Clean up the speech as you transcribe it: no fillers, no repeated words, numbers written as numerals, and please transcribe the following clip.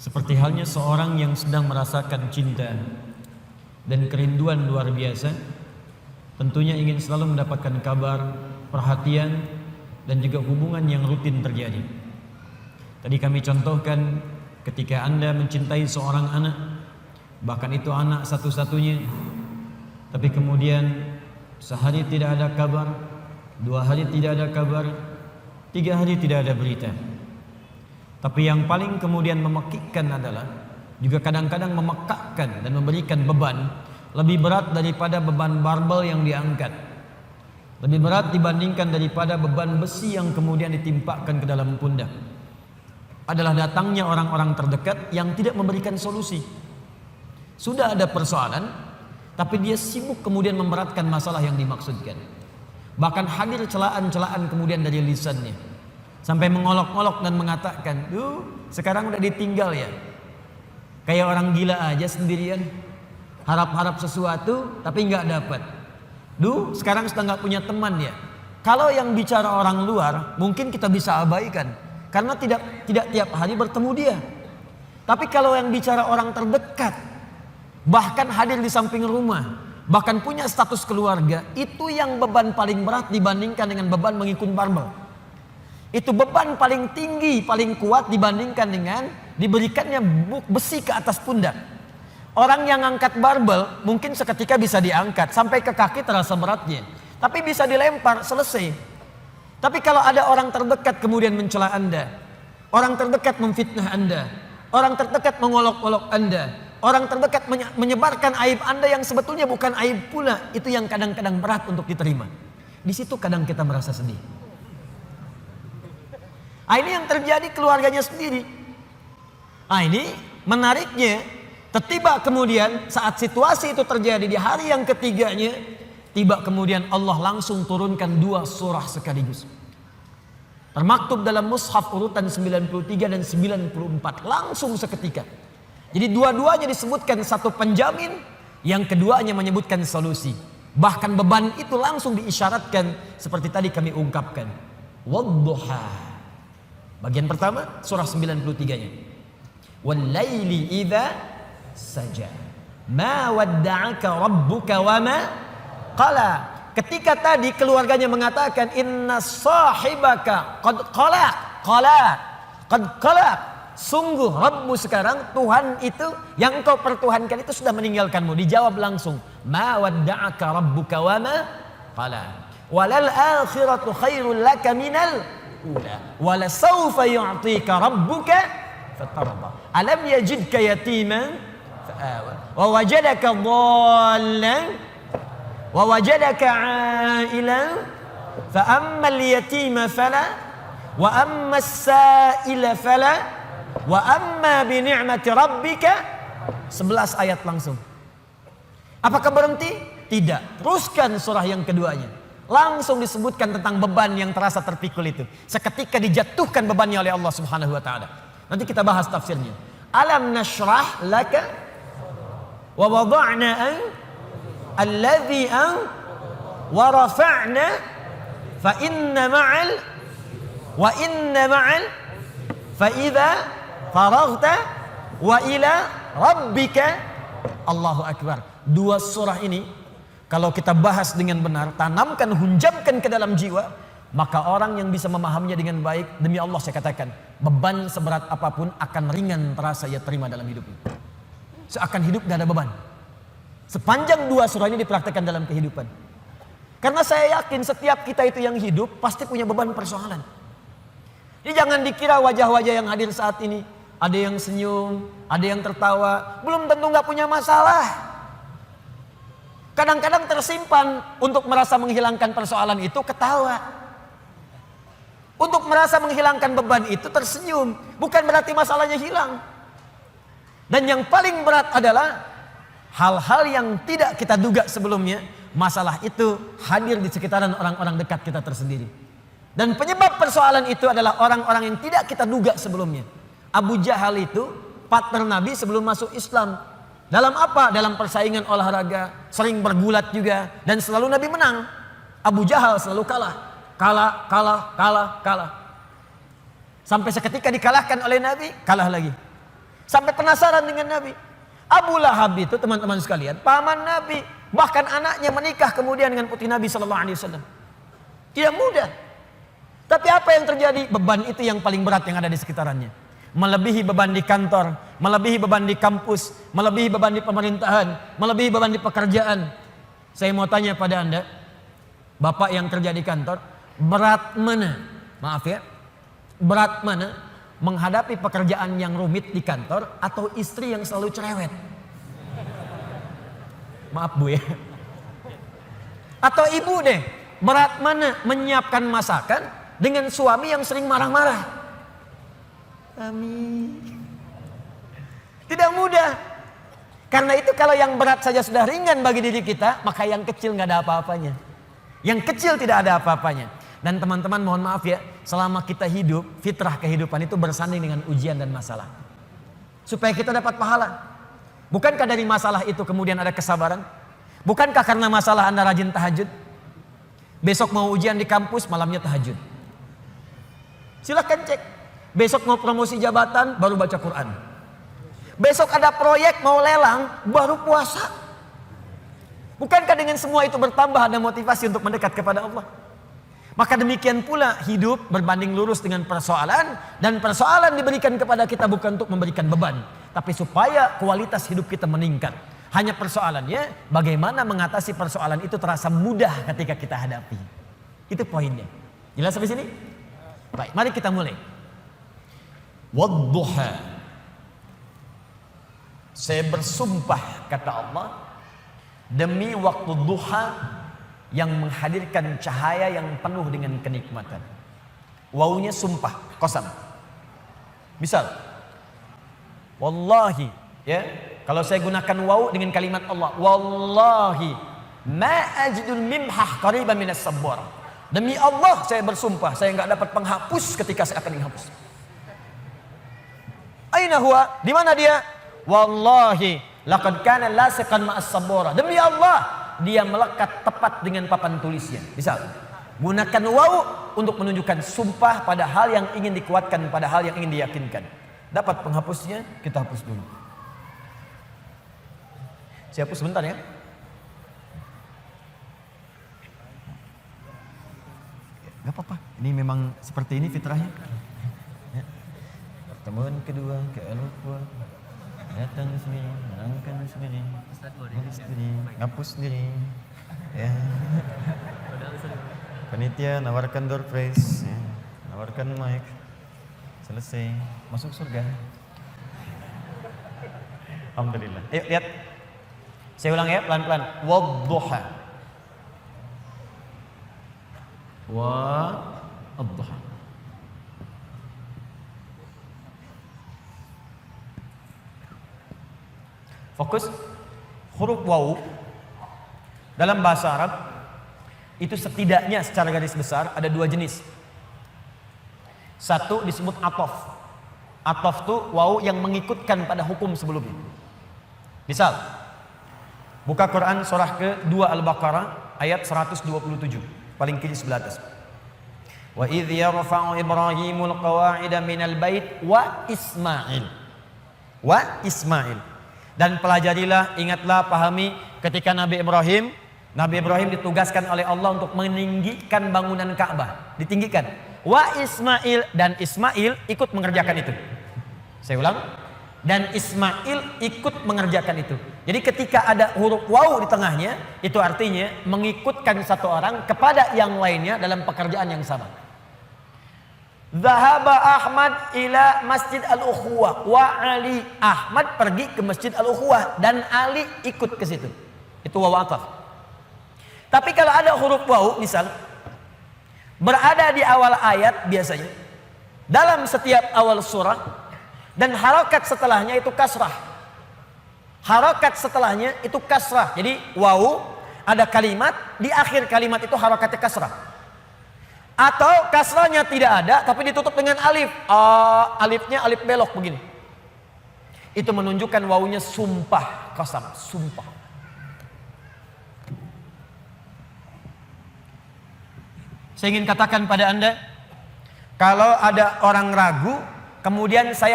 Seperti halnya seorang yang sedang merasakan cinta dan kerinduan luar biasa, tentunya ingin selalu mendapatkan kabar, perhatian, dan juga hubungan yang rutin terjadi. Tadi kami contohkan ketika Anda mencintai seorang anak, bahkan itu anak satu-satunya, tapi kemudian sehari tidak ada kabar, 2 hari tidak ada kabar, 3 hari tidak ada berita. Tapi yang paling kemudian memekikkan adalah juga kadang-kadang memekakkan dan memberikan beban lebih berat daripada beban barbel yang diangkat, lebih berat dibandingkan daripada beban besi yang kemudian ditimpakan ke dalam pundak, adalah datangnya orang-orang terdekat yang tidak memberikan solusi. Sudah ada persoalan, tapi dia sibuk kemudian memberatkan masalah yang dimaksudkan. Bahkan hadir celaan-celaan kemudian dari lisannya, sampai mengolok-olok dan mengatakan, sekarang udah ditinggal ya, kayak orang gila aja sendirian, harap-harap sesuatu tapi nggak dapat. Sekarang sudah nggak punya teman ya. Kalau yang bicara orang luar mungkin kita bisa abaikan karena tidak tiap hari bertemu dia. Tapi kalau yang bicara orang terdekat, bahkan hadir di samping rumah, bahkan punya status keluarga, itu yang beban paling berat dibandingkan dengan beban mengikut barbel. Itu beban paling tinggi, paling kuat dibandingkan dengan diberikannya besi ke atas pundak. Orang yang angkat barbel mungkin seketika bisa diangkat sampai ke kaki terasa beratnya, tapi bisa dilempar, selesai. Tapi kalau ada orang terdekat kemudian mencela Anda, orang terdekat memfitnah Anda, orang terdekat mengolok-olok Anda, orang terdekat menyebarkan aib Anda yang sebetulnya bukan aib pula, itu yang kadang-kadang berat untuk diterima. Di situ kadang kita merasa sedih. Ini yang terjadi keluarganya sendiri. Ini menariknya, tiba kemudian saat situasi itu terjadi di hari yang ketiganya, tiba kemudian Allah langsung turunkan 2 surah sekaligus. Termaktub dalam mushaf urutan 93 dan 94, langsung seketika. Jadi dua-duanya disebutkan satu penjamin, yang keduanya menyebutkan solusi. Bahkan beban itu langsung diisyaratkan seperti tadi kami ungkapkan. Wadduha. Bagian pertama surah 93-nya. Wal-laili idza saja. Ma wadda'aka rabbuka wa ma qala. Ketika tadi keluarganya mengatakan inna sahibaka qad qalaq. Sungguh Rabbmu sekarang, Tuhan itu yang engkau pertuhankan itu sudah meninggalkanmu. Dijawab langsung, ma wadda'aka rabbuka wa ma qala. Walal akhiratu khairul laka minal ula. Wala sawfa yu'tika rabbuka fatarda. Alam yajidka yatiman fa'awa. Wa wajadaka dhallan wa wajadaka 'ailan fa ammal yatima fala wa ammas sa'ila fala wa amma bi ni'mati rabbika. 11 ayat langsung. Apakah berhenti? Tidak. Teruskan surah yang keduanya. Langsung disebutkan tentang beban yang terasa terpikul itu. Seketika dijatuhkan bebannya oleh Allah Subhanahu wa taala. Nanti kita bahas tafsirnya. Alam nashrah laka wa wada'na an alladhi an wa rafa'na fa inna ma'al fa idza faraghta wa ila rabbika. Allahu akbar. 2 surah ini kalau kita bahas dengan benar, tanamkan, hunjamkan ke dalam jiwa, maka orang yang bisa memahaminya dengan baik, demi Allah saya katakan, beban seberat apapun akan ringan terasa ia terima dalam hidupnya. Seakan hidup tidak ada beban. Sepanjang 2 surah ini dipraktekkan dalam kehidupan. Karena saya yakin setiap kita itu yang hidup pasti punya beban persoalan. Jadi jangan dikira wajah-wajah yang hadir saat ini, ada yang senyum, ada yang tertawa, belum tentu nggak punya masalah. Kadang-kadang tersimpan untuk merasa menghilangkan persoalan itu ketawa. Untuk merasa menghilangkan beban itu tersenyum. Bukan berarti masalahnya hilang. Dan yang paling berat adalah hal-hal yang tidak kita duga sebelumnya. Masalah itu hadir di sekitaran orang-orang dekat kita tersendiri. Dan penyebab persoalan itu adalah orang-orang yang tidak kita duga sebelumnya. Abu Jahal itu partner Nabi sebelum masuk Islam. Dalam apa? Dalam persaingan olahraga, sering bergulat juga, dan selalu Nabi menang. Abu Jahal selalu kalah. Kalah. Sampai seketika dikalahkan oleh Nabi, kalah lagi. Sampai penasaran dengan Nabi. Abu Lahab itu teman-teman sekalian, paman Nabi, bahkan anaknya menikah kemudian dengan putri Nabi sallallahu alaihi wasallam. Tidak mudah. Tapi apa yang terjadi? Beban itu yang paling berat yang ada di sekitarannya. Melebihi beban di kantor, melebihi beban di kampus, melebihi beban di pemerintahan, melebihi beban di pekerjaan. Saya mau tanya pada Anda, bapak yang kerja di kantor, berat mana? Maaf ya, berat mana? Menghadapi pekerjaan yang rumit di kantor atau istri yang selalu cerewet? Maaf Bu ya. Atau ibu deh, berat mana menyiapkan masakan dengan suami yang sering marah-marah? Amin. Tidak mudah. Karena itu kalau yang berat saja sudah ringan bagi diri kita, maka yang kecil nggak ada apa-apanya. Yang kecil tidak ada apa-apanya. Dan teman-teman mohon maaf ya, selama kita hidup, fitrah kehidupan itu bersanding dengan ujian dan masalah. Supaya kita dapat pahala. Bukankah dari masalah itu kemudian ada kesabaran? Bukankah karena masalah Anda rajin tahajud? Besok mau ujian di kampus, malamnya tahajud. Silahkan cek. Besok mau promosi jabatan, baru baca Quran. Besok ada proyek mau lelang, baru puasa. Bukankah dengan semua itu bertambah ada motivasi untuk mendekat kepada Allah? Maka demikian pula hidup berbanding lurus dengan persoalan, dan persoalan diberikan kepada kita bukan untuk memberikan beban, tapi supaya kualitas hidup kita meningkat. Hanya persoalannya bagaimana mengatasi persoalan itu terasa mudah ketika kita hadapi. Itu poinnya. Jelas sampai sini? Baik, mari kita mulai. Wadduha. Saya bersumpah kata Allah demi waktu duha yang menghadirkan cahaya yang penuh dengan kenikmatan. Wawunya sumpah, qasam. Misal, wallahi, ya. Kalau saya gunakan waw dengan kalimat Allah, wallahi ma ajidul mimhah qariban minas sabbar. Demi Allah saya bersumpah, saya enggak dapat penghapus ketika saya akan menghapus. Aina huwa? Di mana dia? Wallahi laqad kana lasiqan ma'as sabara. Demi Allah dia melekat tepat dengan papan tulisnya. Misal, gunakan waw untuk menunjukkan sumpah pada hal yang ingin dikuatkan, pada hal yang ingin diyakinkan. Dapat penghapusnya, kita hapus dulu. Saya hapus sebentar ya. Gak apa-apa, ini memang seperti ini fitrahnya. Ya. Pertemuan kedua ke Al-Qur'an. Datang sendiri, menangkan sendiri, ngapus sendiri, ya. Panitia nawarkan door prize, ya. Nawarkan mic, selesai, masuk surga. Alhamdulillah. Ayo lihat, saya ulang ya pelan-pelan. Wadduha, wadduha. Fokus. Huruf waw dalam bahasa Arab itu setidaknya secara garis besar ada dua jenis. Satu disebut atof. Atof itu waw yang mengikutkan pada hukum sebelumnya. Misal, buka Quran surah ke-2 Al-Baqarah ayat 127, paling kiri sebelah atas. Wa idh yarfa'u Ibrahimul qawa'ida minal bait wa Ismail. Wa Ismail. Dan pelajarilah, ingatlah, pahami ketika Nabi Ibrahim ditugaskan oleh Allah untuk meninggikan bangunan Ka'bah, ditinggikan. Wa Ismail, dan Ismail ikut mengerjakan itu. Saya ulang, dan Ismail ikut mengerjakan itu. Jadi ketika ada huruf waw di tengahnya, itu artinya mengikutkan satu orang kepada yang lainnya dalam pekerjaan yang sama. Zahaba Ahmad ila Masjid Al-Ukhuwah wa Ali. Ahmad pergi ke Masjid Al-Ukhuwah dan Ali ikut ke situ. Itu waw ataf. Tapi kalau ada huruf waw misal berada di awal ayat biasanya dalam setiap awal surah dan harokat setelahnya itu kasrah. Harokat setelahnya itu kasrah. Jadi waw ada kalimat, di akhir kalimat itu harokatnya kasrah. Atau kasrahnya tidak ada tapi ditutup dengan alif. Alifnya alif belok begini. Itu menunjukkan wawunya sumpah, qasam, sumpah. Saya ingin katakan pada Anda, kalau ada orang ragu kemudian saya